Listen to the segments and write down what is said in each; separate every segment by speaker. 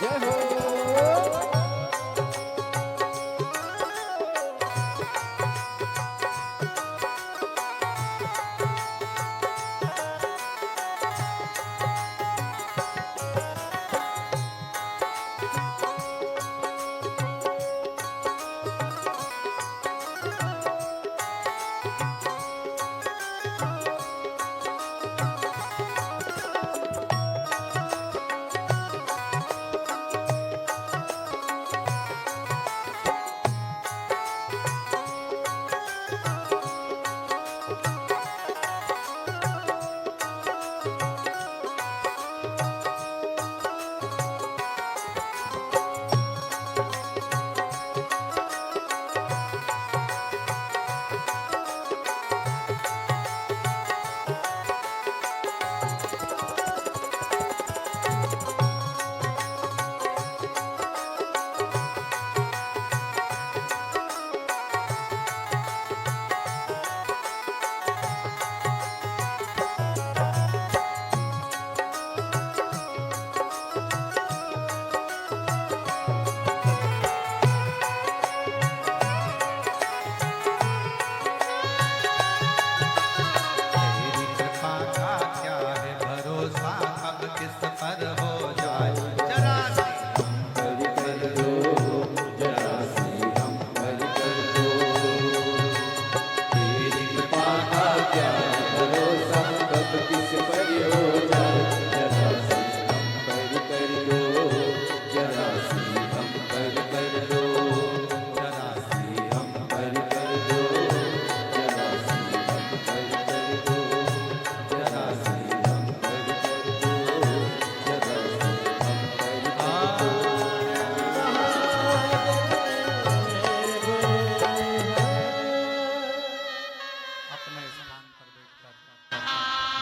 Speaker 1: जय हो।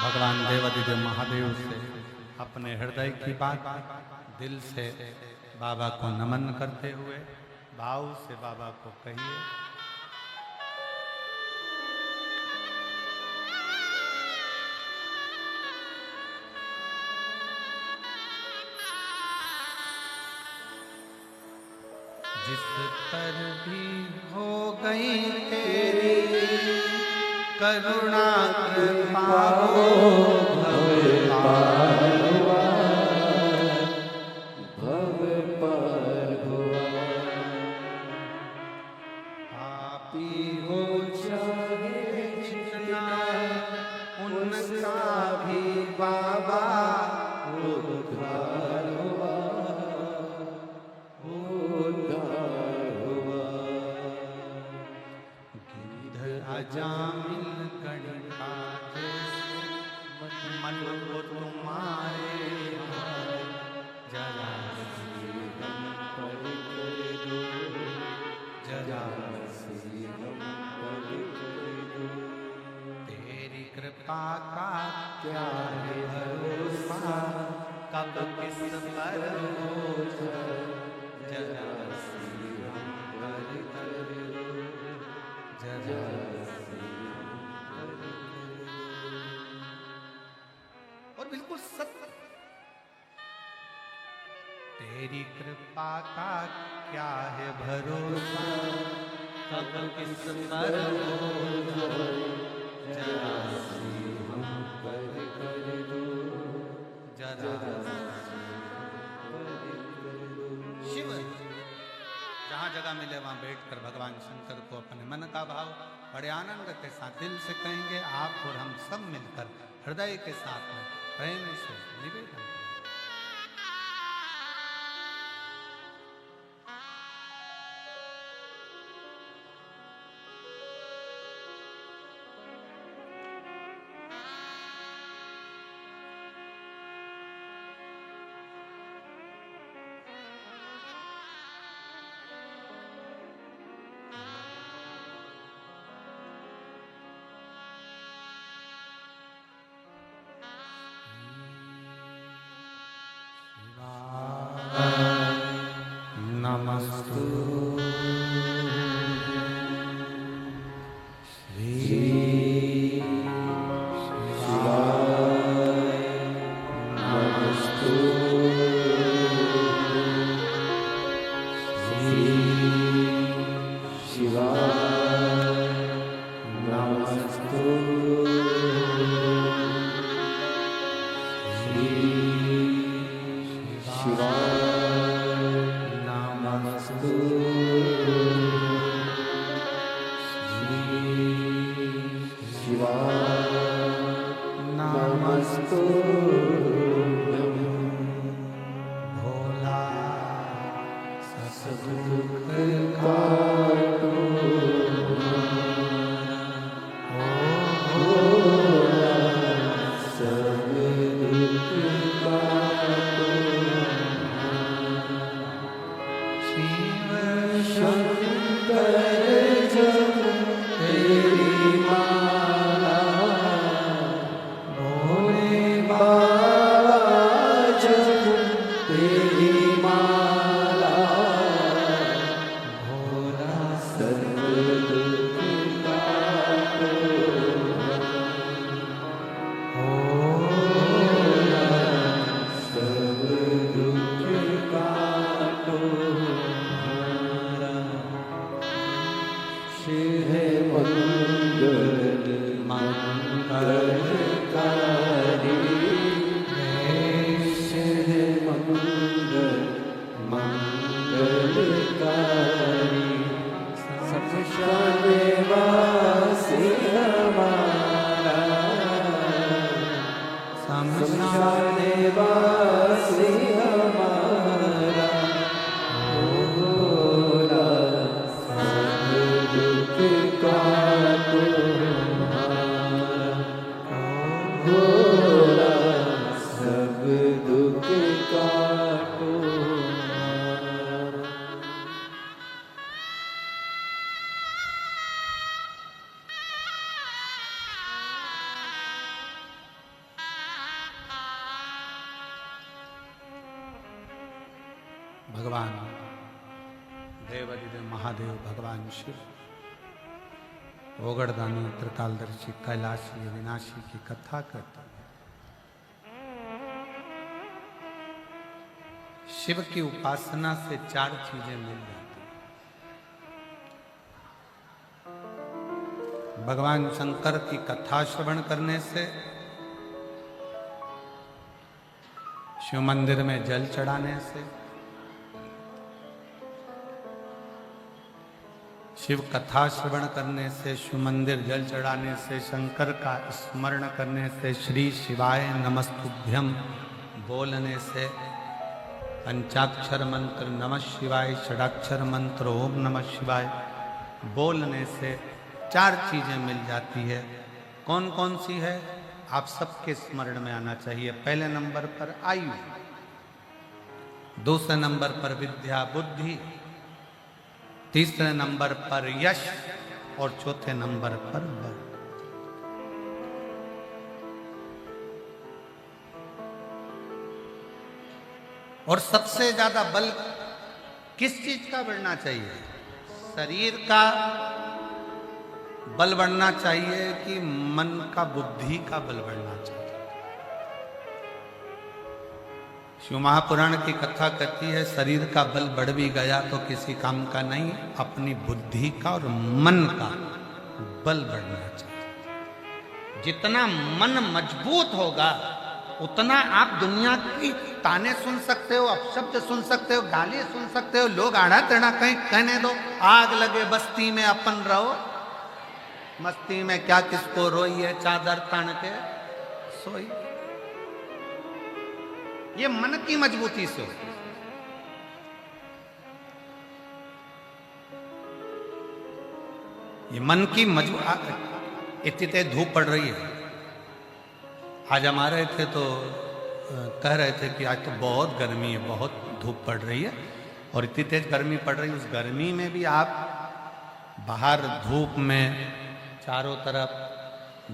Speaker 2: भगवान देवादिदेव महादेव से अपने हृदय की बात दिल से बाबा को नमन करते हुए भाव से बाबा को कहिए। जिस पर भी हो गई तेरी करुणा कृपा हो भव पार हुआ, आप ही हो चाहे जितना उनका भी बाबा उद्धार हुआ, उद्धार हुआ। गिरधर अजामिल गणिका मन को तुम्हारे जरा हम पर कर दो, जरा हम पर कर दो। तेरी कृपा का क्या है भरोसा, कब किस पर हो जरा हम पर कर दो, जरा और बिल्कुल सत्य। तेरी कृपा का क्या है भरोसा, कब किस पर हो जरा हम पर कर दो, जरा शिव जहाँ जगह मिले वहाँ बैठकर भगवान शंकर को अपने मन का भाव बड़े आनंद के साथ दिल से कहेंगे। आप और हम सब मिलकर हृदय के साथ में प्रेम से निवेदन करें। नमस्तु श्री शिवाय, नमस्तु
Speaker 1: दुख काटो।
Speaker 2: भगवान देवाधिदेव महादेव भगवान शिव ओगड़दानी त्रिकालदर्शी कैलाशी अविनाशी की कथा करते हैं। शिव की उपासना से 4 चीजें मिल जाती हैं। भगवान शंकर की कथा श्रवण करने से, शिव मंदिर में जल चढ़ाने से, शिव कथा श्रवण करने से, शिव मंदिर जल चढ़ाने से, शंकर का स्मरण करने से, श्री शिवाय नमस्तुभ्यं बोलने से, पंचाक्षर मंत्र नमः शिवाय, षडाक्षर मंत्र ओम नमः शिवाय बोलने से 4 चीजें मिल जाती है। कौन कौन सी है? आप सबके स्मरण में आना चाहिए। पहले नंबर पर आयु, दूसरे नंबर पर विद्या बुद्धि, तीसरे नंबर पर यश और चौथे नंबर पर बल। और सबसे ज्यादा बल किस चीज का बढ़ना चाहिए? शरीर का बल बढ़ना चाहिए कि मन का, बुद्धि का बल बढ़ना चाहिए? शिव महापुराण की कथा कहती है शरीर का बल बढ़ भी गया तो किसी काम का नहीं, अपनी बुद्धि का और मन का बल बढ़ना चाहिए। जितना मन मजबूत होगा उतना आप दुनिया की ताने सुन सकते हो, अपशब्द सुन सकते हो, गाली सुन सकते हो, लोग आड़ा टेढ़ा कहीं कहने दो, आग लगे बस्ती में अपन रहो, मस्ती में क्या किसको रोई है, चादर तान के सोई। ये मन की मजबूती से हो। ये मन की मजबूती। इतनी तेज धूप पड़ रही है। आज हम आ रहे थे तो कह रहे थे कि आज तो बहुत गर्मी है, बहुत धूप पड़ रही है और इतनी तेज गर्मी पड़ रही है। उस गर्मी में भी आप बाहर धूप में चारों तरफ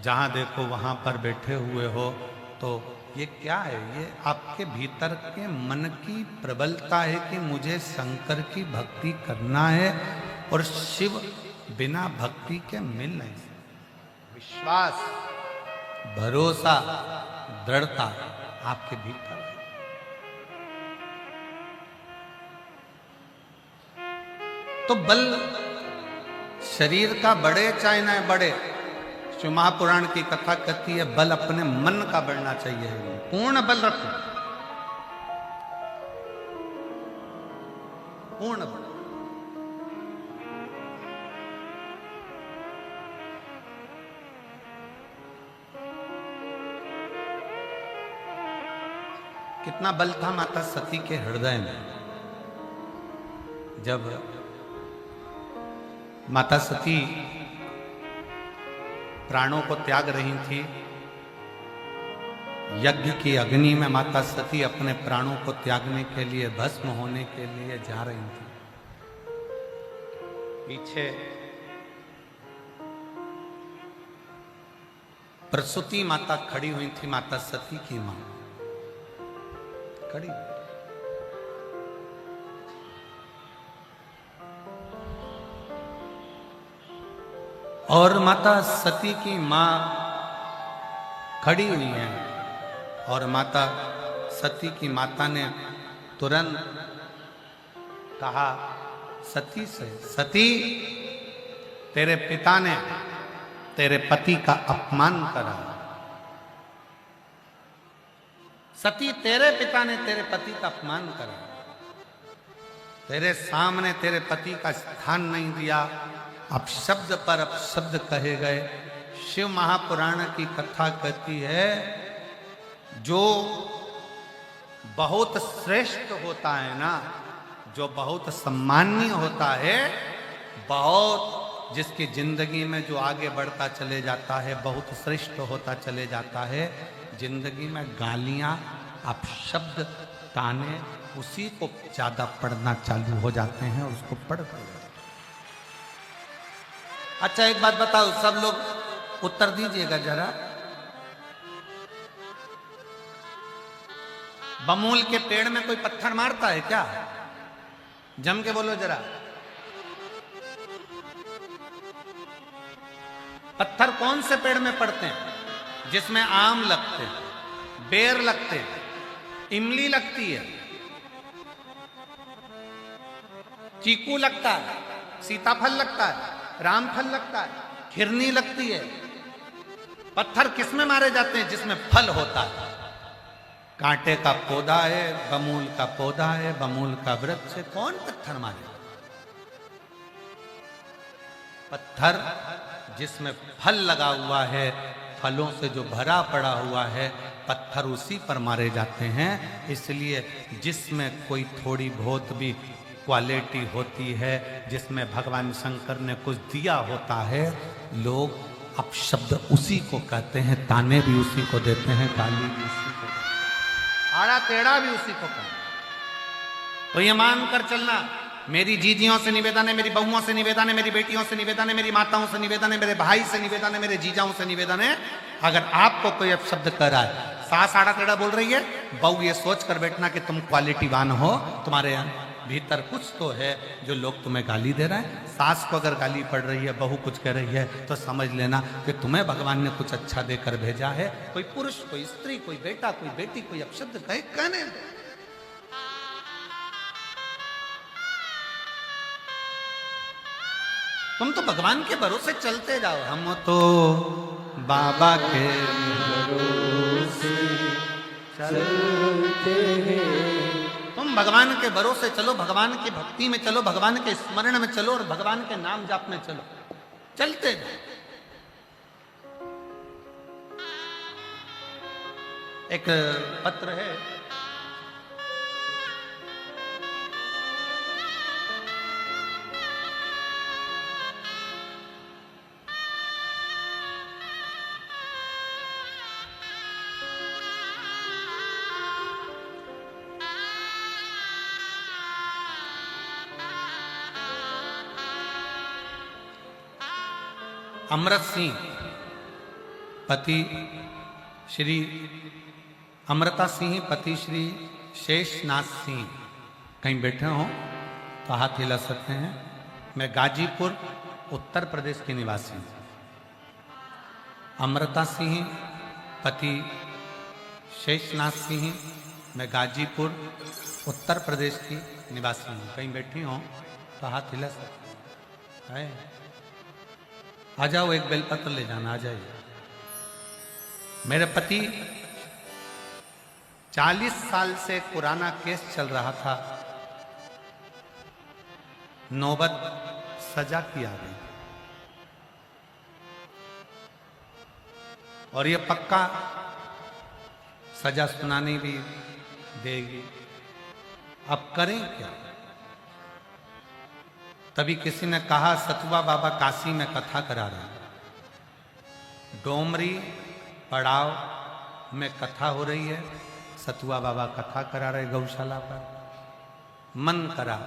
Speaker 2: जहाँ देखो वहाँ पर बैठे हुए हो, तो ये क्या है? ये आपके भीतर के मन की प्रबलता है कि मुझे शंकर की भक्ति करना है और शिव बिना भक्ति के मिल नहीं सकते। विश्वास, भरोसा, दृढ़ता आपके भीतर है। तो बल शरीर का बढ़े चाहे ना बढ़े, शिव महापुराण की कथा कहती है बल अपने मन का बढ़ना चाहिए। पूर्ण बल रखो, पूर्ण बल। कितना बल था माता सती के हृदय में। जब माता सती प्राणों को त्याग रही थी, यज्ञ की अग्नि में माता सती अपने प्राणों को त्यागने के लिए, भस्म होने के लिए जा रही थी। पीछे प्रसूति माता खड़ी हुई थी, माता सती की मां खड़ी। और माता सती की मां खड़ी हुई है और माता सती की माता ने तुरंत कहा सती से, सती तेरे पिता ने तेरे पति का अपमान करा। सती तेरे पिता ने तेरे पति का अपमान करा, तेरे सामने तेरे पति का स्थान नहीं दिया, अपशब्द पर अपशब्द कहे गए। शिव महापुराण की कथा कहती है जो बहुत श्रेष्ठ होता है ना, जो बहुत सम्माननीय होता है, बहुत जिसकी जिंदगी में जो आगे बढ़ता चले जाता है, बहुत श्रेष्ठ होता चले जाता है, जिंदगी में गालियां आप शब्द ताने उसी को ज्यादा पढ़ना चालू हो जाते हैं और उसको पढ़ते हैं। अच्छा एक बात बताओ, सब लोग उत्तर दीजिएगा जरा। बमूल के पेड़ में कोई पत्थर मारता है क्या? जम के बोलो जरा। पत्थर कौन से पेड़ में पड़ते हैं? जिसमें आम लगते हैं, बेर लगते हैं, इमली लगती है, चीकू लगता है, सीताफल लगता है, रामफल लगता है, खिरनी लगती है। पत्थर किसमें मारे जाते हैं? जिसमें फल होता है। कांटे का पौधा है, बमूल का पौधा है, बमूल का वृक्ष है, कौन पत्थर मारे? पत्थर जिसमें फल लगा हुआ है, फलों से जो भरा पड़ा हुआ है, पत्थर उसी पर मारे जाते हैं। इसलिए जिसमें कोई थोड़ी बहुत भी क्वालिटी होती है, जिसमें भगवान शंकर ने कुछ दिया होता है, लोग अपशब्द उसी को कहते हैं, ताने भी उसी को देते हैं, गाली भी उसी को, आड़ा टेढ़ा भी उसी को कहते हैं। तो ये मान कर चलना, मेरी जीजियों से निवेदन है, मेरी बहुओं से निवेदन है, मेरी बेटियों से निवेदन है, मेरी माताओं से निवेदन है, मेरे भाई से निवेदन है, मेरे जीजाओं से निवेदन है, अगर आपको कोई अपशब्द कर रहा है, सास आड़ा टेढ़ा बोल रही है, बहू ये सोच कर बैठना कि तुम क्वालिटीवान हो, तुम्हारे भीतर कुछ तो है जो लोग तुम्हें गाली दे रहे हैं। सास को अगर गाली पड़ रही है, बहू कुछ कह रही है, तो समझ लेना कि तुम्हें भगवान ने कुछ अच्छा देकर भेजा है। कोई पुरुष, कोई स्त्री, कोई बेटा, कोई बेटी, कोई अपशब्द कहे, कहने दो। तुम तो भगवान के भरोसे चलते जाओ। हम तो बाबा के भरोसे चलते हैं। तुम भगवान के भरोसे चलो, भगवान की भक्ति में चलो, भगवान के स्मरण में चलो और भगवान के नाम जाप में चलो, चलते जाओ। एक पत्र है, अमृत सिंह पति श्री अमृता सिंह पति श्री शेषनाथ सिंह कहीं बैठे हो तो हाथ हिला सकते हैं। मैं गाजीपुर उत्तर प्रदेश की निवासी हूँ। अमृता सिंह पति शेषनाथ सिंह, मैं गाजीपुर उत्तर प्रदेश की निवासी हूँ। कहीं बैठी हो तो हाथ हिला सकते हैं। आ जाओ, एक बेलपत्र ले जाना, आ जाइए। मेरे पति 40 साल से पुराना केस चल रहा था, नौबत सजा की आ गई और ये पक्का सजा सुनानी भी देगी। अब करें क्या? तभी किसी ने कहा सतुआ बाबा काशी में कथा करा रहे हैं। डोमरी पड़ाव में कथा हो रही है, सतुआ बाबा कथा करा रहे गौशाला पर। मन करा,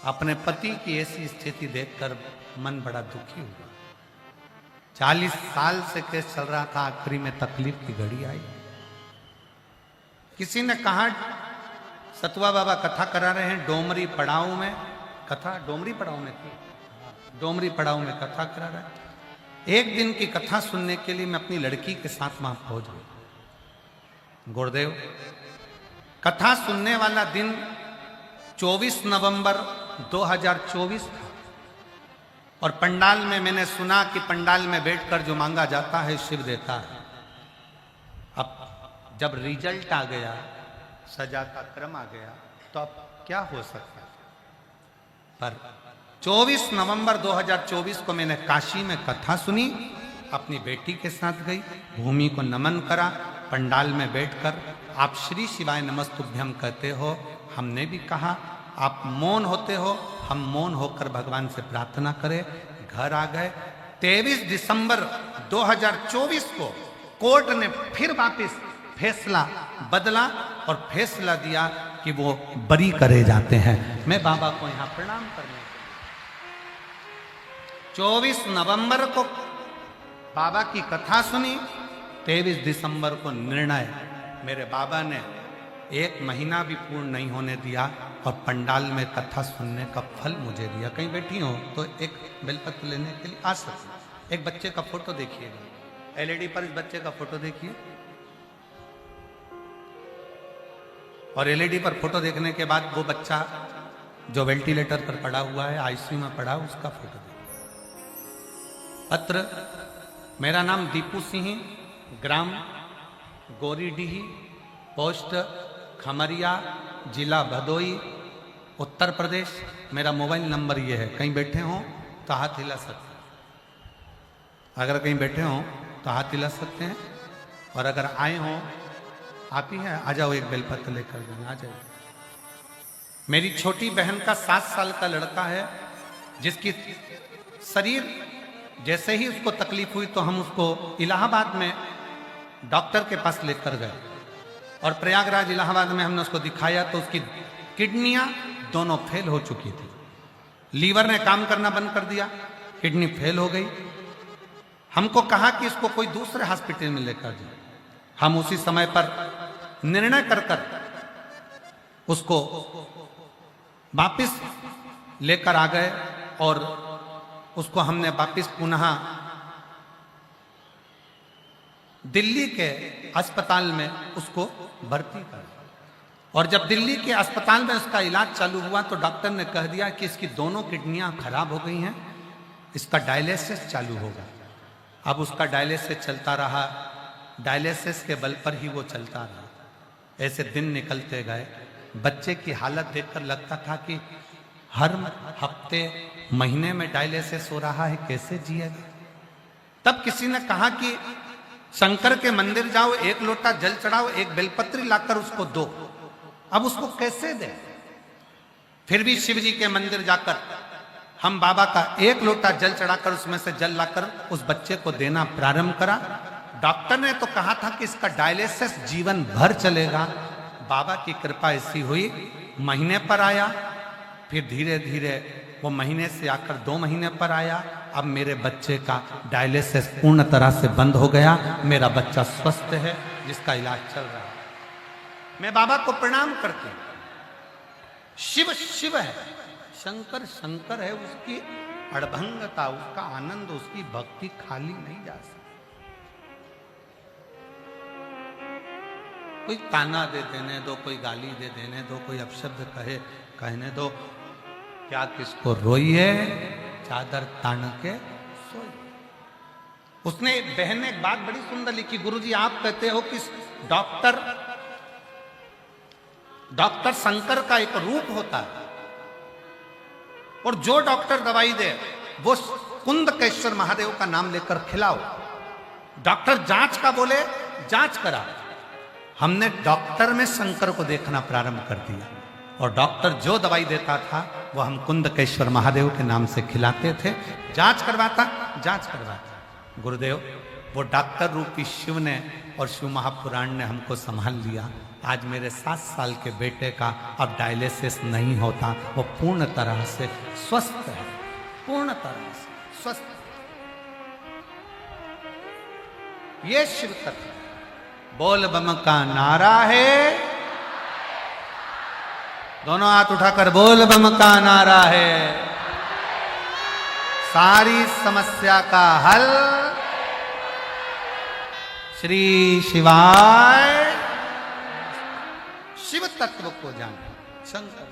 Speaker 2: अपने पति की ऐसी स्थिति देखकर मन बड़ा दुखी हुआ। 40 साल से केस चल रहा था, आखिरी में तकलीफ की घड़ी आई। किसी ने कहा सतुआ बाबा कथा करा रहे हैं डोमरी पड़ाव में कथा, डोमरी पड़ाव में थी, डोमरी पड़ाव में कथा करा रहे हैं। एक दिन की कथा सुनने के लिए मैं अपनी लड़की के साथ वहां पहुंच गया। गुरुदेव, कथा सुनने वाला दिन 24 नवंबर 2024 था और पंडाल में मैंने सुना कि पंडाल में बैठकर जो मांगा जाता है शिव देता है। अब जब रिजल्ट आ गया, सजा का क्रम आ गया, तो अब क्या हो सकता है? पर 24 नवंबर 2024 को मैंने काशी में कथा सुनी, अपनी बेटी के साथ गई, भूमि को नमन करा, पंडाल में बैठकर आप श्री शिवाय नमस्तुभ्यम कहते हो, हमने भी कहा। आप मौन होते हो, हम मौन होकर भगवान से प्रार्थना करें। घर आ गए। 23 दिसंबर 2024 को कोर्ट ने फिर वापस फैसला बदला और फैसला दिया कि वो बरी करे जाते हैं। मैं बाबा को यहां प्रणाम करने 24 नवंबर को बाबा की कथा सुनी, 23 दिसंबर को निर्णय। मेरे बाबा ने 1 महीना भी पूर्ण नहीं होने दिया और पंडाल में कथा सुनने का फल मुझे दिया। कहीं बैठी हो तो एक बेलपत्र लेने के लिए आ सकते। एक बच्चे का फोटो देखिएगा, एलईडी पर इस बच्चे का फोटो देखिए, और एलईडी पर फोटो देखने के बाद वो बच्चा जो वेंटिलेटर पर पड़ा हुआ है, आईसीयू में पड़ा, उसका फोटो देखिए। पत्र, मेरा नाम दीपू सिंह, ग्राम गोरीडीही, पोस्ट खमरिया, जिला भदोई, उत्तर प्रदेश। मेरा मोबाइल नंबर ये है। कहीं बैठे हो तो हाथ हिला सकते हैं, अगर कहीं बैठे हो तो हाथ हिला सकते हैं, और अगर आए हो, आप ही हैं, आ जाओ, एक बेलपत्र लेकर जाना, आ जाओ। मेरी छोटी बहन का 7 साल का लड़का है, जिसकी शरीर जैसे ही उसको तकलीफ हुई तो हम उसको इलाहाबाद में डॉक्टर के पास लेकर गए, और प्रयागराज इलाहाबाद में हमने उसको दिखाया तो उसकी किडनियां दोनों फेल हो चुकी थी। लीवर ने काम करना बंद कर दिया, किडनी फेल हो गई। हमको कहा कि इसको कोई दूसरे हॉस्पिटल में लेकर जाए। हम उसी समय पर निर्णय कर उसको वापिस लेकर आ गए, और उसको हमने वापिस पुनः दिल्ली के अस्पताल में उसको भर्ती कर। और जब दिल्ली के अस्पताल में उसका इलाज चालू हुआ तो डॉक्टर ने कह दिया कि इसकी दोनों किडनियां खराब हो गई हैं, इसका डायलिसिस चालू होगा। अब उसका डायलिसिस चलता रहा, डायलिसिस के बल पर ही वो चलता रहा। ऐसे दिन निकलते गए। बच्चे की हालत देखकर लगता था कि हर हफ्ते महीने में डायलिसिस हो रहा है, कैसे जिएगा। तब किसी ने कहा कि शंकर के मंदिर जाओ, 1 लोटा जल चढ़ाओ, 1 बेलपत्री लाकर उसको दो। अब उसको कैसे दे। फिर भी शिव जी के मंदिर जाकर हम बाबा का 1 लोटा जल चढ़ाकर उसमें से जल लाकर उस बच्चे को देना प्रारंभ करा। डॉक्टर ने तो कहा था कि इसका डायलिसिस जीवन भर चलेगा। बाबा की कृपा ऐसी हुई, महीने पर आया, फिर धीरे धीरे वो महीने से आकर 2 महीने पर आया। अब मेरे बच्चे का डायलिसिस पूर्ण तरह से बंद हो गया। मेरा बच्चा स्वस्थ है, जिसका इलाज चल रहा है। मैं बाबा को प्रणाम करती हूं। शिव शिव है, शंकर शंकर है। उसकी अड़भंगता, उसका आनंद, उसकी भक्ति खाली नहीं जा सकती। कोई ताना दे देने दो, कोई गाली दे देने दो, कोई अपशब्द कहने दो, क्या किसको रोइए, चादर तान के सोइए। उसने बहन ने एक बात बड़ी सुंदर लिखी, गुरुजी आप कहते हो कि डॉक्टर शंकर का एक रूप होता है, और जो डॉक्टर दवाई दे वो कुंदकेश्वर महादेव का नाम लेकर खिलाओ। डॉक्टर जांच का बोले, जांच करा। हमने डॉक्टर में शंकर को देखना प्रारंभ कर दिया, और डॉक्टर जो दवाई देता था वो हम कुंदकेश्वर महादेव के नाम से खिलाते थे। जांच करवाता। गुरुदेव, वो डॉक्टर रूपी शिव ने और शिव महापुराण ने हमको संभाल लिया। आज मेरे 7 साल के बेटे का अब डायलिसिस नहीं होता, वो पूर्ण तरह से स्वस्थ है, पूर्ण तरह से स्वस्थ। ये शिव तत्व बोल बम का नारा है। दोनों हाथ उठाकर बोल बम का नारा है। सारी समस्या का हल श्री शिवाय। शिव तत्व को जानो। शंकर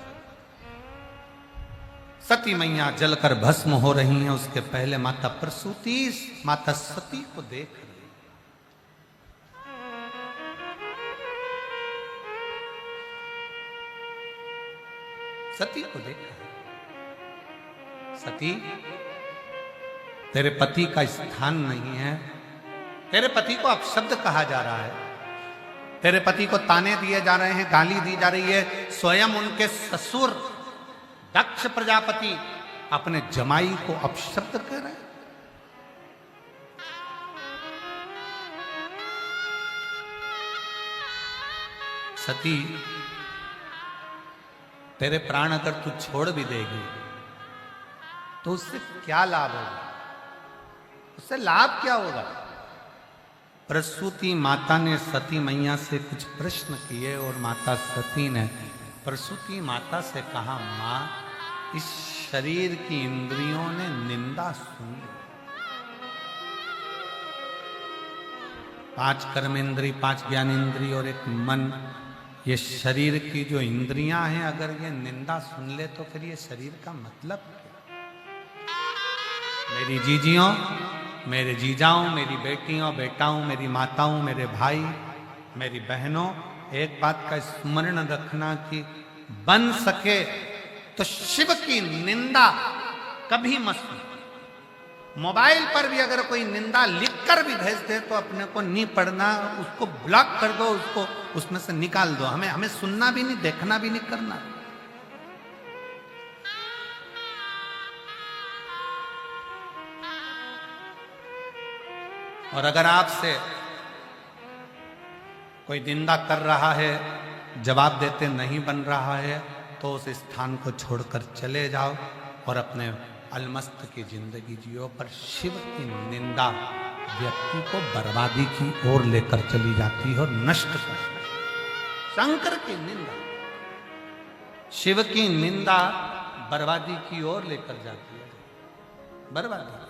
Speaker 2: सती मैया जलकर भस्म हो रही हैं, उसके पहले माता प्रसूति माता सती को देख रही। सती को देखा, सती तेरे पति का स्थान नहीं है, तेरे पति को अपशब्द कहा जा रहा है, तेरे पति को ताने दिए जा रहे हैं, गाली दी जा रही है। स्वयं उनके ससुर दक्ष प्रजापति अपने जमाई को अपशब्द कर रहे हैं। सती तेरे प्राण अगर तू छोड़ भी देगी तो उससे क्या लाभ होगा? उससे लाभ क्या होगा? प्रसूति माता ने सती मैया से कुछ प्रश्न किए और माता सती ने प्रसूति माता से कहा, मां, इस शरीर की इंद्रियों ने निंदा सुन ली। 5 कर्म इंद्री, 5 ज्ञान इंद्री और एक मन, ये शरीर की जो इंद्रियां हैं, अगर ये निंदा सुन ले तो फिर ये शरीर का मतलब क्या? मेरी जीजियों, मेरे जीजाओं, मेरी बेटियों, बेटाओं, मेरी माताओं, मेरे भाई, मेरी बहनों, एक बात का स्मरण रखना कि बन सके तो शिव की निंदा कभी मत सुनो। मोबाइल पर भी अगर कोई निंदा लिखकर भी भेज दे तो अपने को नहीं पढ़ना, उसको ब्लॉक कर दो, उसको उसमें से निकाल दो। हमें सुनना भी नहीं, देखना भी नहीं, करना। और अगर आपसे कोई निंदा कर रहा है, जवाब देते नहीं बन रहा है, तो उस स्थान को छोड़कर चले जाओ और अपने अलमस्त की जिंदगी जियो। पर शिव की निंदा व्यक्ति को बर्बादी की ओर लेकर चली जाती है और नष्ट कर। शंकर की निंदा, शिव की निंदा बर्बादी की ओर लेकर जाती है, बर्बादी।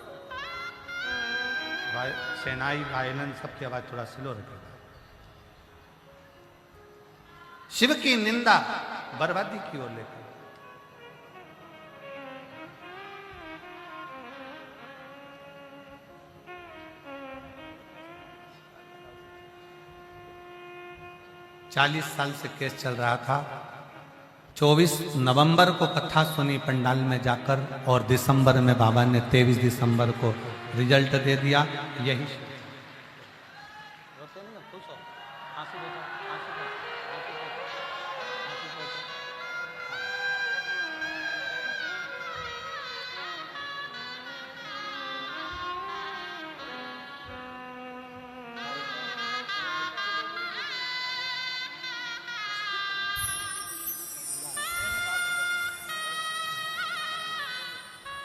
Speaker 2: सेनाई वायलेंस सबकी आवाज थोड़ा स्लो रखेगा। शिव की निंदा बर्बादी की ओर लेकर। चालीस साल से केस चल रहा था। 24 नवंबर को कथा सुनी पंडाल में जाकर और दिसंबर में बाबा ने 23 दिसंबर को रिजल्ट दे दिया। यही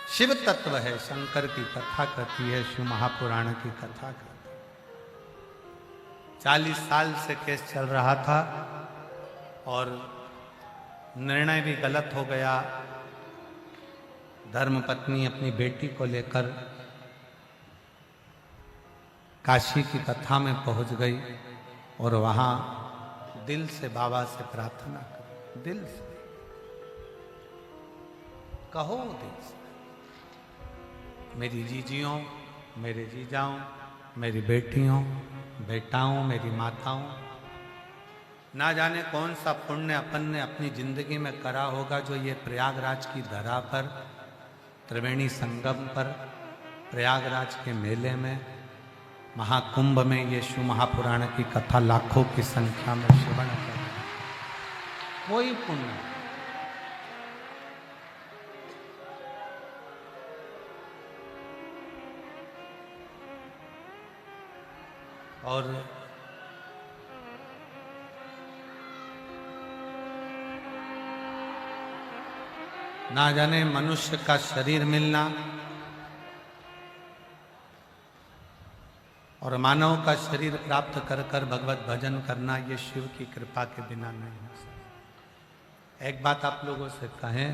Speaker 2: शिव तत्व है। शंकर की कथा कहती है, शिव महापुराण की कथा कहती है। 40 साल से केस चल रहा था और निर्णय भी गलत हो गया। धर्मपत्नी अपनी बेटी को लेकर काशी की कथा में पहुंच गई और वहां दिल से बाबा से प्रार्थना करो, दिल से कहो, दिल से, मेरी जीजियों, मेरे जीजाओं, मेरी बेटियों, बेटाओं, मेरी माताओं, ना जाने कौन सा पुण्य अपन ने अपनी जिंदगी में करा होगा जो ये प्रयागराज की धरा पर, त्रिवेणी संगम पर, प्रयागराज के मेले में, महाकुंभ में ये शिव महापुराण की कथा लाखों की संख्या में श्रवण कर, कोई पुण्य। और ना जाने मनुष्य का शरीर मिलना और मानव का शरीर प्राप्त कर कर भगवत भजन करना, ये शिव की कृपा के बिना नहीं हो सकता। एक बात आप लोगों से कहें,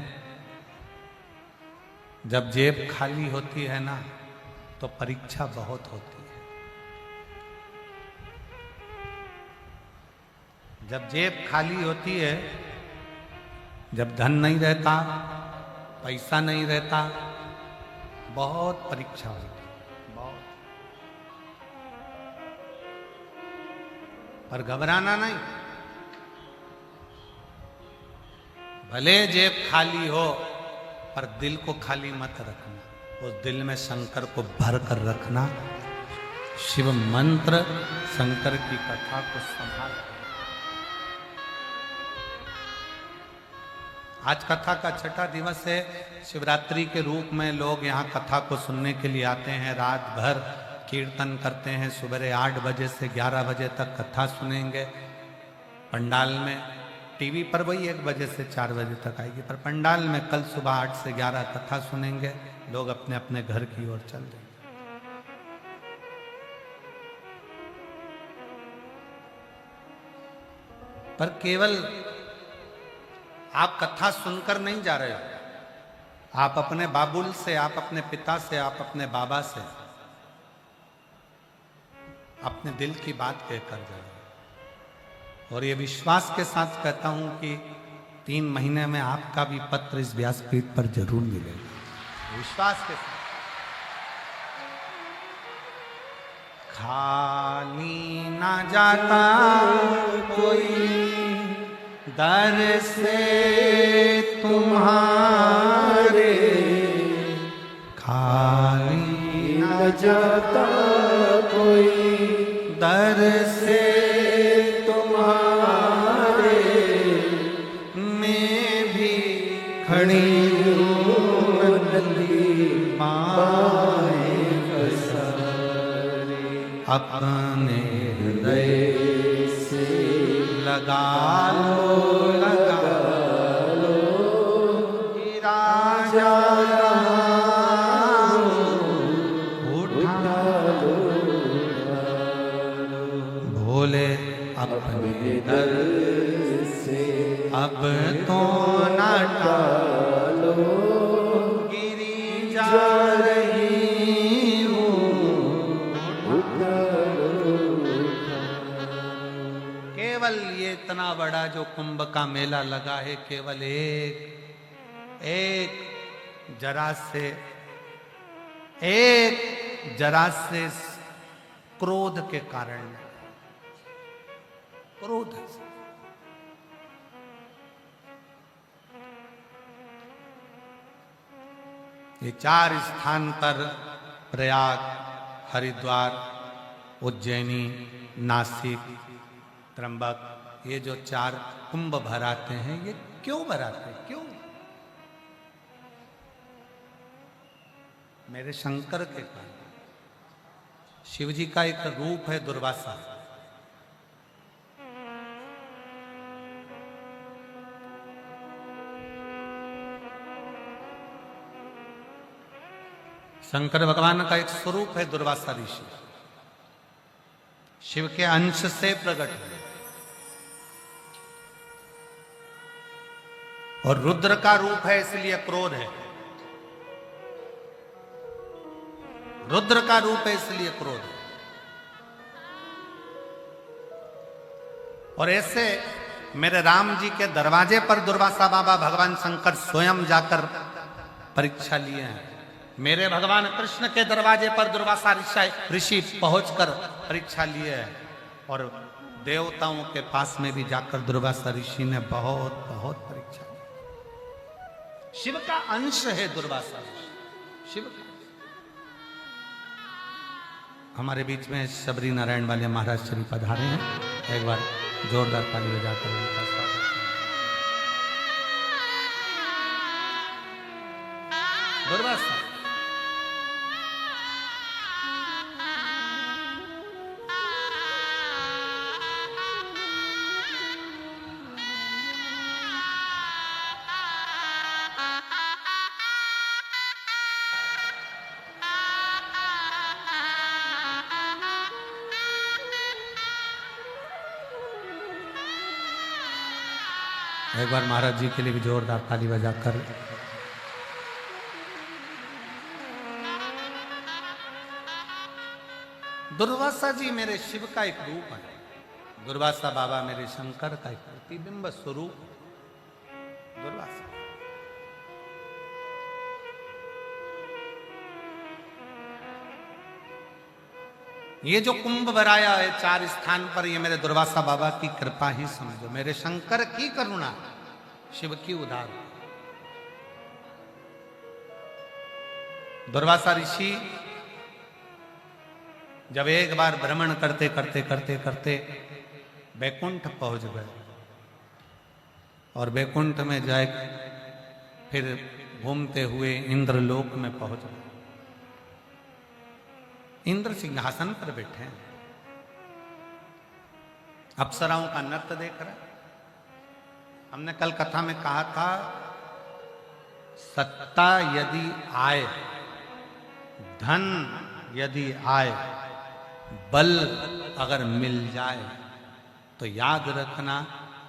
Speaker 2: जब जेब खाली होती है ना तो परीक्षा बहुत होती है। जब जेब खाली होती है, जब धन नहीं रहता, पैसा नहीं रहता, बहुत परीक्षा होती है, बहुत। पर घबराना नहीं। भले जेब खाली हो पर दिल को खाली मत रखना। उस दिल में शंकर को भर कर रखना। शिव मंत्र, शंकर की कथा को संभाल। आज कथा का छठा दिवस है। शिवरात्रि के रूप में लोग यहाँ कथा को सुनने के लिए आते हैं। रात भर कीर्तन करते हैं। सुबह 8 बजे से 11 बजे तक कथा सुनेंगे। पंडाल में टीवी पर वही 1 बजे से 4 बजे तक आएगी, पर पंडाल में कल सुबह 8 से 11 कथा सुनेंगे, लोग अपने अपने घर की ओर चल देंगे। पर केवल आप कथा सुनकर नहीं जा रहे हो, आप अपने बाबुल से, आप अपने पिता से, आप अपने बाबा से अपने दिल की बात कहकर जा रहे हो। और ये विश्वास के साथ कहता हूं कि 3 महीने में आपका भी पत्र इस व्यासपीठ पर जरूर मिलेगा, विश्वास के साथ। खाली ना जाता कोई दर से तुम्हारे, खाली
Speaker 1: न जाता कोई
Speaker 2: दर से
Speaker 1: तुम्हारे,
Speaker 2: मैं भी खड़ी हूँ नदी बाएं पसारे, अपने हृदय
Speaker 1: से
Speaker 2: लगा लो कि राजा उठा लो, भोले अपने दर
Speaker 1: से
Speaker 2: अब तो न टालो, गिरी जा रही हूँ, केवल ये इतना बड़ा जो कुंभ का मेला लगा है, केवल एक जरा से क्रोध के कारण, क्रोध से। ये 4 स्थान पर, प्रयाग, हरिद्वार, उज्जैनी, नासिक, त्र्यंबक, ये जो 4 कुंभ भराते हैं, ये क्यों भराते हैं? क्यों? मेरे शंकर के कारण। शिव जी का एक रूप है दुर्वासा, शंकर भगवान का एक स्वरूप है दुर्वासा ऋषि, शिव के अंश से प्रकट है। और रुद्र का रूप है, इसलिए क्रोध है। रुद्र का रूप है, इसलिए क्रोध है। और ऐसे मेरे राम जी के दरवाजे पर दुर्वासा बाबा भगवान शंकर स्वयं जाकर परीक्षा लिए हैं। मेरे भगवान कृष्ण के दरवाजे पर दुर्वासा ऋषि पहुंचकर परीक्षा लिए हैं। और देवताओं के पास में भी जाकर दुर्वासा ऋषि ने बहुत बहुत परीक्षा ली। शिव का अंश है दुर्वासा ऋषि, शिव का। हमारे बीच में शबरी नारायण वाले महाराज श्री पधारे हैं, एक बार जोरदार ताली बजाकर उनका स्वागत करें। दुर्वासा एक बार महाराज जी के लिए भी जोरदार ताली बजाकर। दुर्वासा जी मेरे शिव का एक रूप है, दुर्वासा बाबा मेरे शंकर का एक प्रतिबिंब स्वरूप दुर्वासा। ये जो कुंभ भराया है 4 स्थान पर, ये मेरे दुर्वासा बाबा की कृपा ही समझो, मेरे शंकर की करुणा, शिव की उदार। दुर्वासा ऋषि जब एक बार भ्रमण करते करते करते करते बैकुंठ पहुंच गए, और बैकुंठ में जाए फिर घूमते हुए इंद्रलोक में पहुंच गए। इंद्र सिंहासन पर बैठे हैं, अप्सराओं का नृत्य देख रहे हैं। हमने कल कथा में कहा था, सत्ता यदि आए, धन यदि आए, बल अगर मिल जाए, तो याद रखना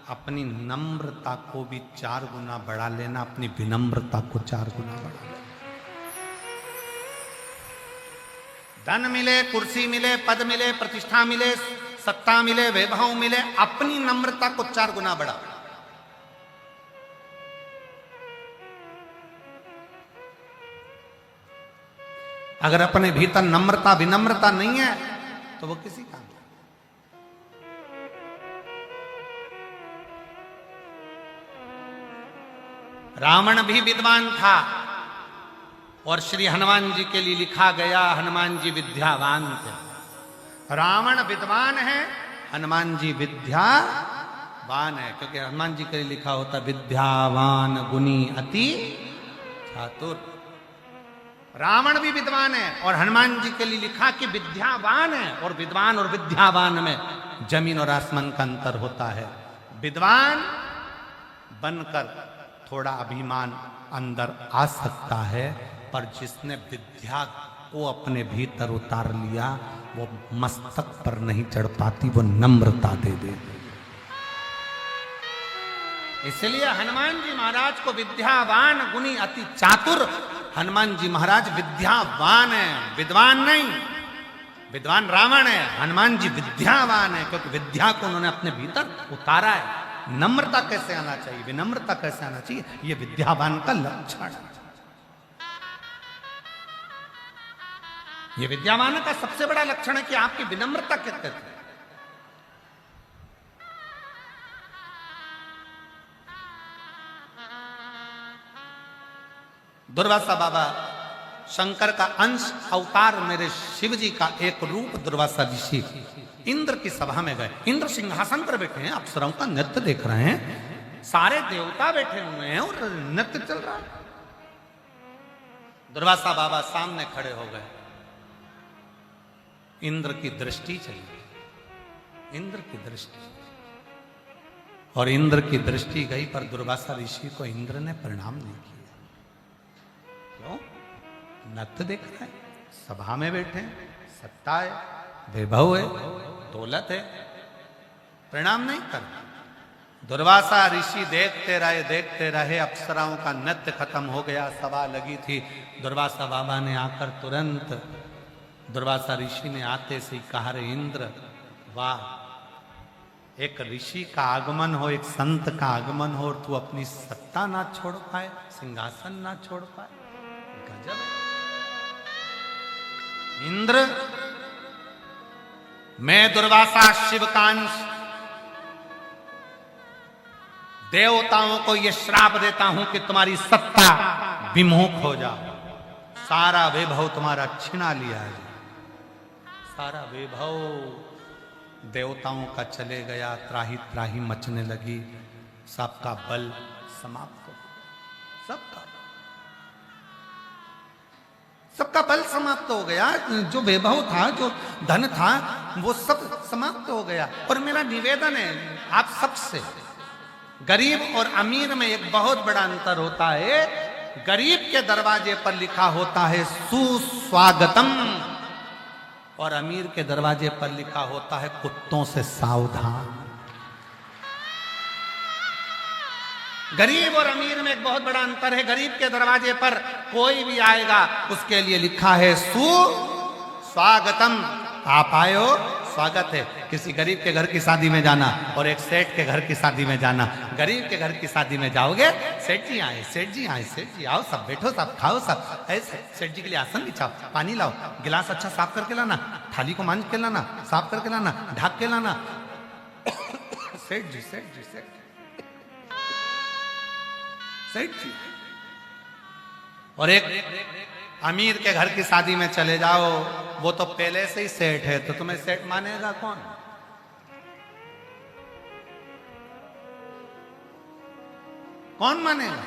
Speaker 2: अपनी नम्रता को भी 4 गुना बढ़ा लेना, अपनी विनम्रता को 4 गुना बढ़ा लेना। धन मिले, कुर्सी मिले, पद मिले, प्रतिष्ठा मिले, सत्ता मिले, वैभव मिले, अपनी नम्रता को 4 गुना बढ़ा। अगर अपने भीतर नम्रता विनम्रता नहीं है तो वो किसी काम नहीं। रावण भी विद्वान था और श्री हनुमान जी के लिए लिखा गया, हनुमान जी विद्यावान थे। रावण विद्वान है, हनुमान जी विद्यावान है, क्योंकि हनुमान जी के लिए लिखा होता विद्यावान गुणी अति चातुर। रावण भी विद्वान है और हनुमान जी के लिए लिखा कि विद्यावान है, और विद्वान और विद्यावान में जमीन और आसमान का अंतर होता है। विद्वान बनकर थोड़ा अभिमान अंदर आ सकता है, पर जिसने विद्या को अपने भीतर उतार लिया वो मस्तक पर नहीं चढ़ पाती, वो नम्रता दे दे। इसलिए हनुमान जी महाराज को विद्यावान गुणी अति चातुर, हनुमान जी महाराज विद्यावान है, विद्वान नहीं। विद्वान रावण है, हनुमान जी विद्यावान है, क्योंकि विद्या को उन्होंने अपने भीतर उतारा है। नम्रता कैसे आना चाहिए, विनम्रता कैसे आना चाहिए, ये विद्यावान का लक्षण है। ये विद्यावान का सबसे बड़ा लक्षण है कि आपकी विनम्रता कितनी है। दुर्वासा बाबा शंकर का अंश अवतार, मेरे शिव जी का एक रूप दुर्वासा ऋषि इंद्र की सभा में गए। इंद्र सिंहासन पर बैठे हैं, अप्सराओं का नृत्य देख रहे हैं, सारे देवता बैठे हुए हैं और नृत्य चल रहा है। दुर्वासा बाबा सामने खड़े हो गए। इंद्र की दृष्टि चली, इंद्र की दृष्टि, और इंद्र की दृष्टि गई, पर दुर्वासा ऋषि को इंद्र ने प्रणाम नहीं किया। क्यों? नृत्य देख रहे हैं, सभा में बैठे हैं, सत्ता है, वैभव है, दौलत है, प्रणाम नहीं कर। दुर्वासा ऋषि देखते रहे, अप्सराओं का नृत्य खत्म हो गया, सभा लगी थी। दुर्वासा बाबा ने आकर तुरंत दुर्वासा ऋषि ने आते से कहा, रे इंद्र, वाह, एक ऋषि का आगमन हो, एक संत का आगमन हो, और तू अपनी सत्ता ना छोड़ पाए, सिंहासन ना छोड़ पाए, गजब है। इंद्र, मैं दुर्वासा शिवकांश देवताओं को यह श्राप देता हूं कि तुम्हारी सत्ता विमुख हो जाओ, सारा वैभव तुम्हारा छिना लिया है। सारा वैभव देवताओं का चले गया, त्राही त्राही मचने लगी, सबका बल समाप्त हो गया, सबका बल समाप्त हो गया। जो वैभव था, जो धन था, वो सब समाप्त हो गया। और मेरा निवेदन है आप सबसे, गरीब और अमीर में एक बहुत बड़ा अंतर होता है। गरीब के दरवाजे पर लिखा होता है सुस्वागतम, और अमीर के दरवाजे पर लिखा होता है कुत्तों से सावधान। गरीब और अमीर में एक बहुत बड़ा अंतर है। गरीब के दरवाजे पर कोई भी आएगा, उसके लिए लिखा है सुस्वागतम, आप आए हो, स्वागत है। किसी गरीब के घर की शादी में जाना और एक सेठ के घर की शादी में जाना, गरीब के घर की शादी में जाओगे, सेठ जी आए, सेठ जी आए, सेठ जी आओ, सब बैठो, सब खाओ, सब ऐसे। सेठ जी के लिए आसन बिछाओ, पानी लाओ, गिलास अच्छा साफ करके लाना, थाली को मांझ के लाना, साफ करके लाना, ढक के लाना। सेठ जी, सेठ जी, सेठ सेठ जी। और एक अमीर के घर की शादी में चले जाओ, वो तो पहले से ही सेठ है, तो तुम्हें सेठ मानेगा कौन? कौन मानेगा?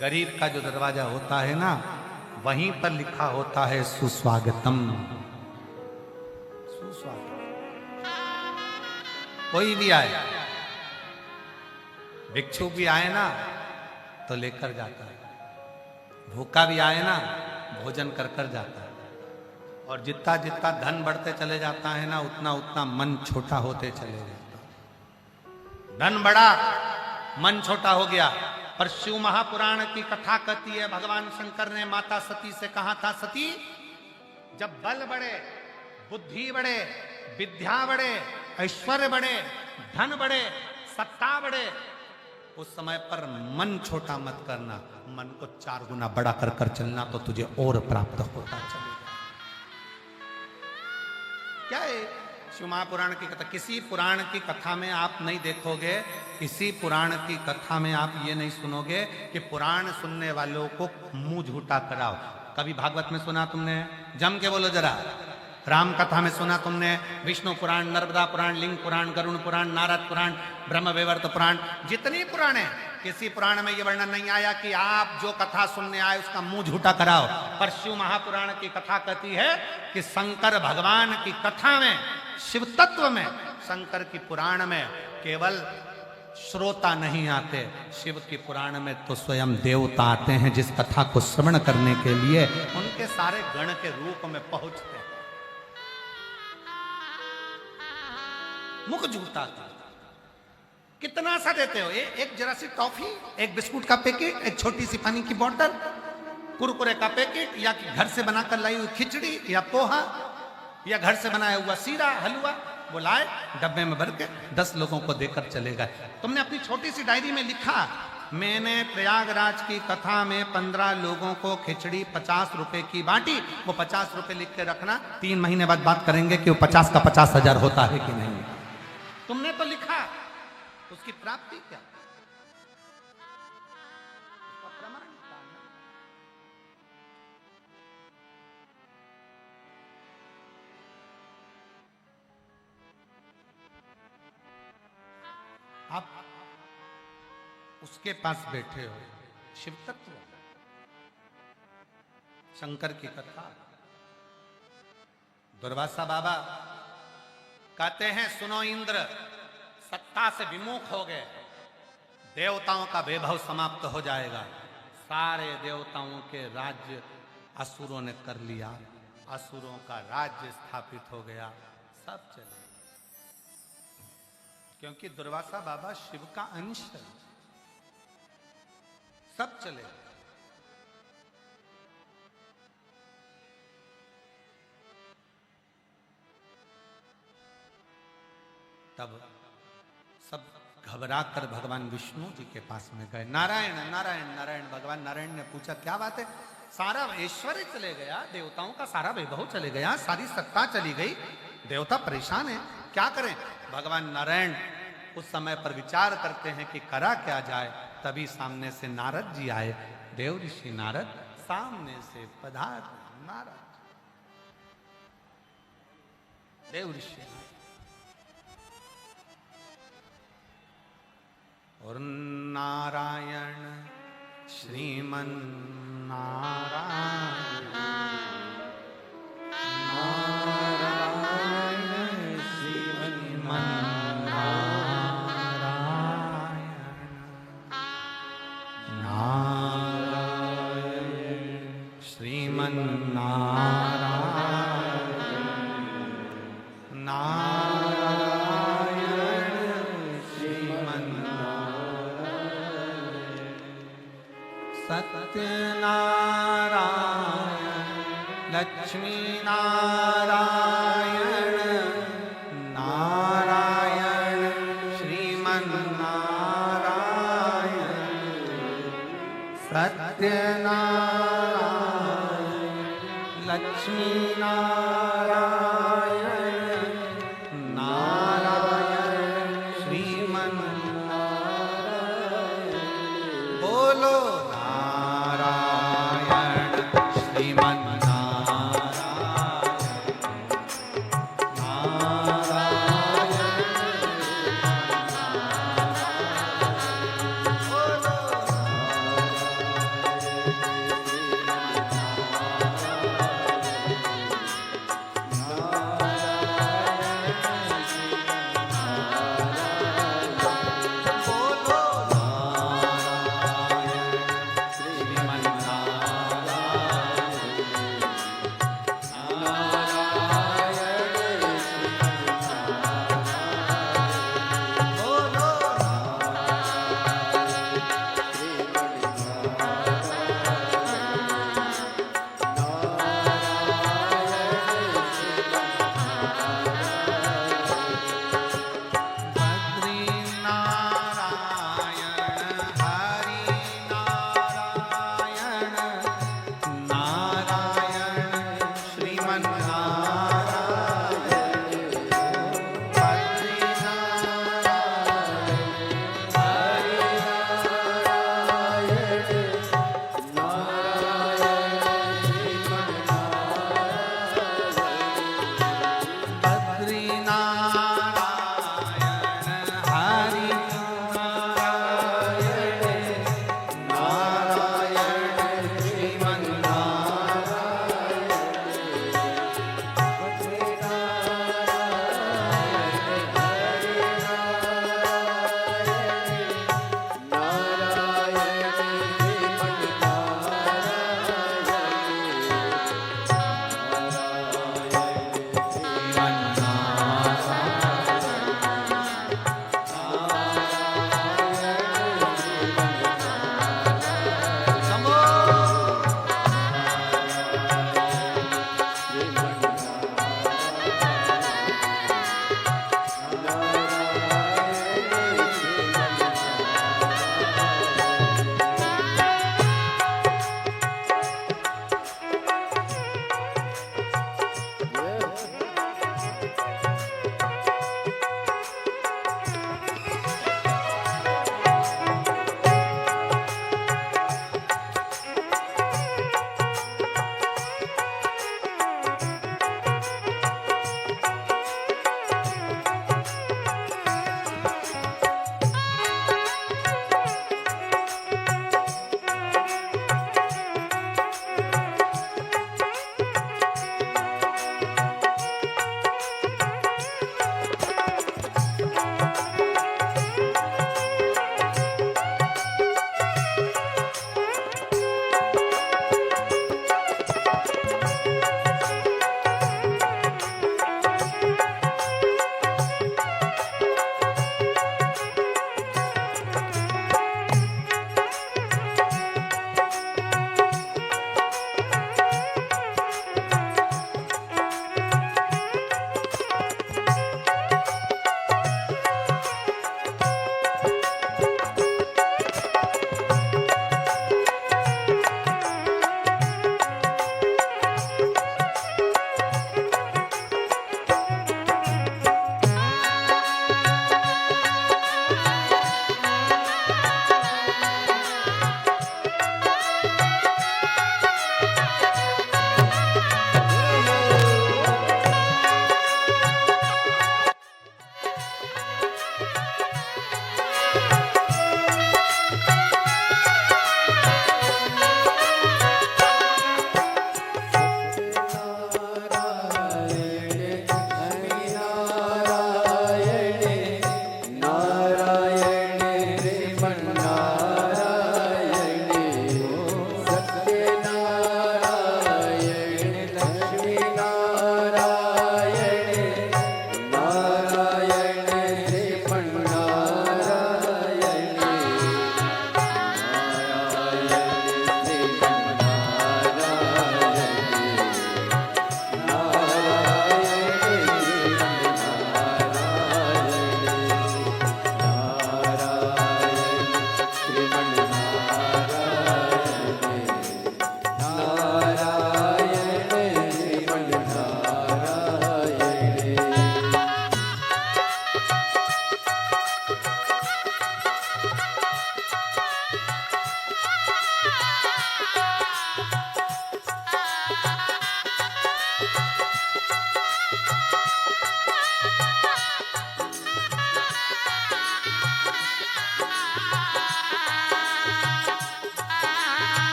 Speaker 2: गरीब का जो दरवाजा होता है ना, वहीं पर लिखा होता है सुस्वागतम, सुस्वागत। कोई भी आए, भिक्षु भी आए ना तो लेकर जाता है, भूखा भी आए ना भोजन कर कर जाता है। और जितना जितना धन बढ़ते चले जाता है ना, उतना उतना मन छोटा होते चले जाता है। धन बढ़ा, मन छोटा हो गया। पर शिव महापुराण की कथा कहती है, भगवान शंकर ने माता सती से कहा था, सती जब बल बढ़े, बुद्धि बढ़े, विद्या बढ़े, ऐश्वर्य बढ़े, धन बढ़े, सत्ता बढ़े, उस समय पर मन छोटा मत करना, मन को 4 गुना बड़ा कर कर चलना, तो तुझे और प्राप्त होता चलेगा। क्या है शिव महापुराण की कथा? किसी पुराण की कथा में आप नहीं देखोगे, किसी पुराण की कथा में आप ये नहीं सुनोगे कि पुराण सुनने वालों को मुंह झूठा कराओ। कभी भागवत में सुना तुमने? जम के बोलो जरा। राम कथा में सुना तुमने? विष्णु पुराण, नर्मदा पुराण, लिंग पुराण, गरुण पुराण, नारद पुराण, ब्रह्म वैवर्त पुराण, जितनी पुराण है, किसी पुराण में यह वर्णन नहीं आया कि आप जो कथा सुनने आए उसका मुंह झूठा कराओ। पर शिव महापुराण की कथा कहती है कि शंकर भगवान की कथा में, शिव तत्व में, शंकर की पुराण में केवल श्रोता नहीं आते, शिव की पुराण में तो स्वयं देवता आते हैं, जिस कथा को श्रवण करने के लिए उनके सारे गण के रूप में पहुंचते हैं। मुख झूठा कितना सा देते हो? एक जरा सी टॉफी, एक बिस्कुट का पैकेट, एक छोटी सी पानी की बोतल, कुरकुरे का पैकेट, या घर से बनाकर लाई हुई खिचड़ी या पोहा, या घर से बनाया हुआ सीरा, हलवा, वो लाए डब्बे में भर के 10 लोगों को देकर चले गए। तुमने अपनी छोटी सी डायरी में लिखा, मैंने प्रयागराज की कथा में 15 लोगों को खिचड़ी 50 रुपए की बांटी। वो 50 रुपए लिख के रखना, 3 महीने बाद बात करेंगे कि वो 50 का 50,000 होता है कि नहीं। तुमने तो लिखा, उसकी प्राप्ति क्या? उसका प्रमाण क्या है? आप उसके पास बैठे हो, शिव तत्व, शंकर की कथा। दुर्वासा बाबा कहते हैं, सुनो इंद्र, सत्ता से विमुख हो गए, देवताओं का वैभव समाप्त हो जाएगा। सारे देवताओं के राज्य असुरों ने कर लिया, असुरों का राज्य स्थापित हो गया, सब चले। क्योंकि दुर्वासा बाबा शिव का अंश है, सब चले। तब सब घबरा कर भगवान विष्णु जी के पास में गए। नारायण नारायण नारायण। भगवान नारायण ने पूछा, क्या बात है? सारा ऐश्वर्य चले गया, देवताओं का सारा वैभव चले गया, सारी सत्ता चली गई, देवता परेशान है, क्या करें? भगवान नारायण उस समय पर विचार करते हैं कि करा क्या जाए। तभी सामने से नारद जी आए। देव ऋषि नारद सामने से पधार। नारद देव ऋषि और नारायण श्रीमन नारायण,
Speaker 1: नारायण श्रीमन
Speaker 2: श्रीमन नारायण, नारायण श्रीमन सत्यनारायण लक्ष्मी नारायण, नारायण श्रीमन नारायण सत्यनारायण लक्ष्मी नारायण, नारायण श्रीमन नारायण। बोलो नारायण श्रीमन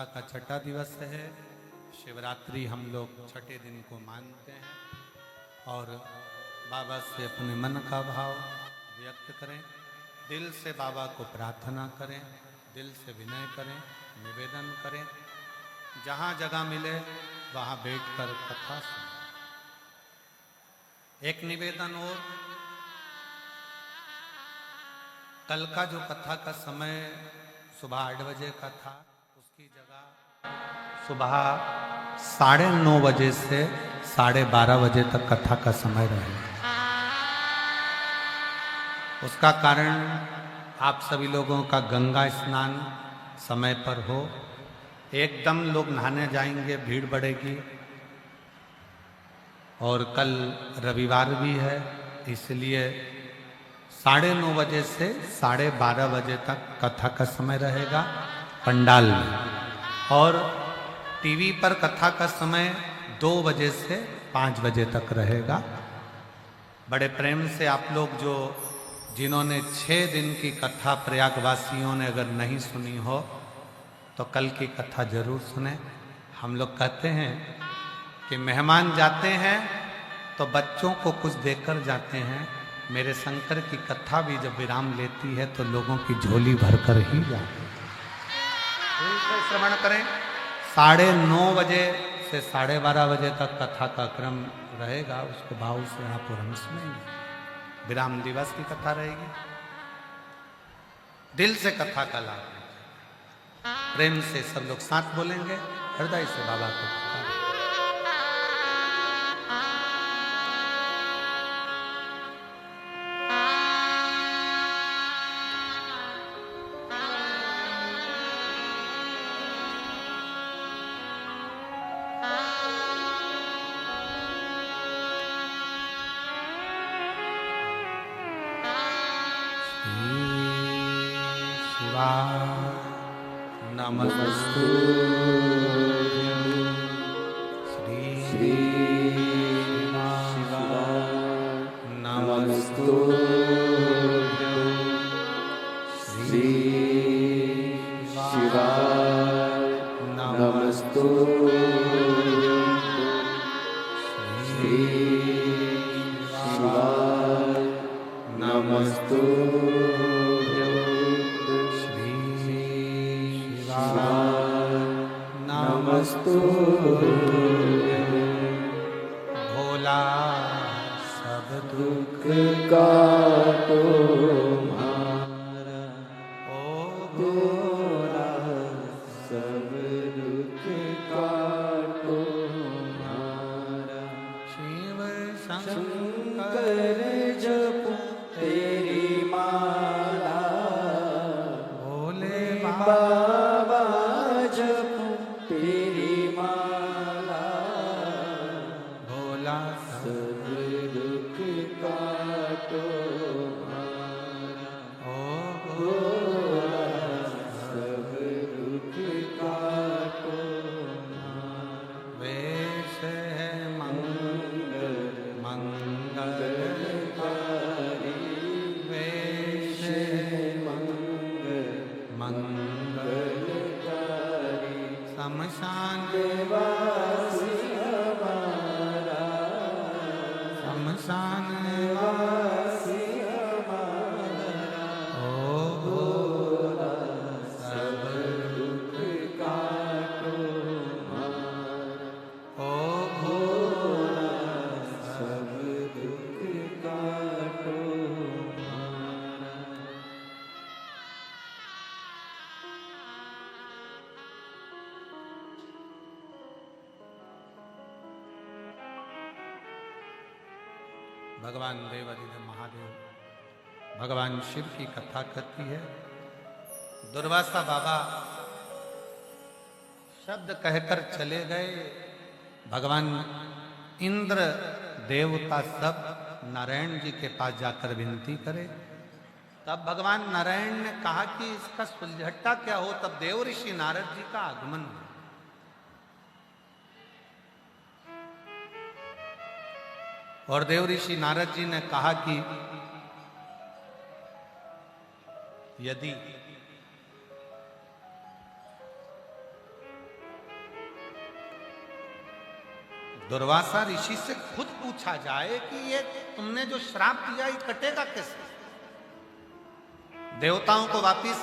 Speaker 2: कथा का छठा दिवस है। शिवरात्रि हम लोग छठे दिन को मानते हैं और बाबा से अपने मन का भाव व्यक्त करें, दिल से बाबा को प्रार्थना करें, दिल से विनय करें, निवेदन करें। जहाँ जगह मिले वहाँ बैठकर कथा सुनें। एक निवेदन और, कल का जो कथा का समय सुबह 8 बजे का था, उसकी जगह सुबह 9:30 बजे से 12:30 बजे तक कथा का समय रहेगा। उसका कारण आप सभी लोगों का गंगा स्नान समय पर हो। एकदम लोग नहाने जाएंगे, भीड़ बढ़ेगी और कल रविवार भी है, इसलिए 9:30 बजे से 12:30 बजे तक कथा का समय रहेगा पंडाल में। और टीवी पर कथा का समय 2 बजे से 5 बजे तक रहेगा। बड़े प्रेम से आप लोग जिन्होंने 6 दिन की कथा प्रयागवासियों ने अगर नहीं सुनी हो तो कल की कथा जरूर सुने। हम लोग कहते हैं कि मेहमान जाते हैं तो बच्चों को कुछ देकर जाते हैं। मेरे शंकर की कथा भी जब विराम लेती है तो लोगों की झोली भरकर ही जाती है। श्रवण करें। 9:30 बजे से 12:30 बजे तक कथा का क्रम रहेगा, उसको भाव से आप और हम सुनेंगे। विराम दिवस की कथा रहेगी। दिल से कथा का लाभ, प्रेम से सब लोग साथ बोलेंगे, हृदय से बाबा को पुकारें। नमस्तु श्री नमस्तु श्री नमस्तु श्री नमस्तु नमस्तु भोला सब दुख काटो हमारा, ओ भोला सब दुख काटो हमारा। शिव शंकर जपो तेरी माला, भोले बाबा जपो तेरी माला, भोला सब दुख काटो हमारा, ओ भोला सब दुख काटो हमारा। वेश है मंगल मंगलकारी, वेश है मंगल मंगलकारी। शमशान वासी हमारा, शमशान वासी हमारा, ओ भोला सब दुख काटो हमारा, ओ भोला सब दुख काटो हमारा। भगवान देवाधिदेव महादेव भगवान शिव की कथा करती है। दुर्वासा बाबा शब्द कहकर चले गए। भगवान इंद्र देवता सब नारायण जी के पास जाकर विनती करे। तब भगवान नारायण ने कहा कि इसका सुलझट्टा क्या हो। तब देव ऋषि नारद जी का आगमन हुआ। और देव ऋषि नारद जी ने कहा कि यदि दुर्वासा ऋषि से खुद पूछा जाए कि ये तुमने जो श्राप दिया ये कटेगा कैसे। देवताओं को वापिस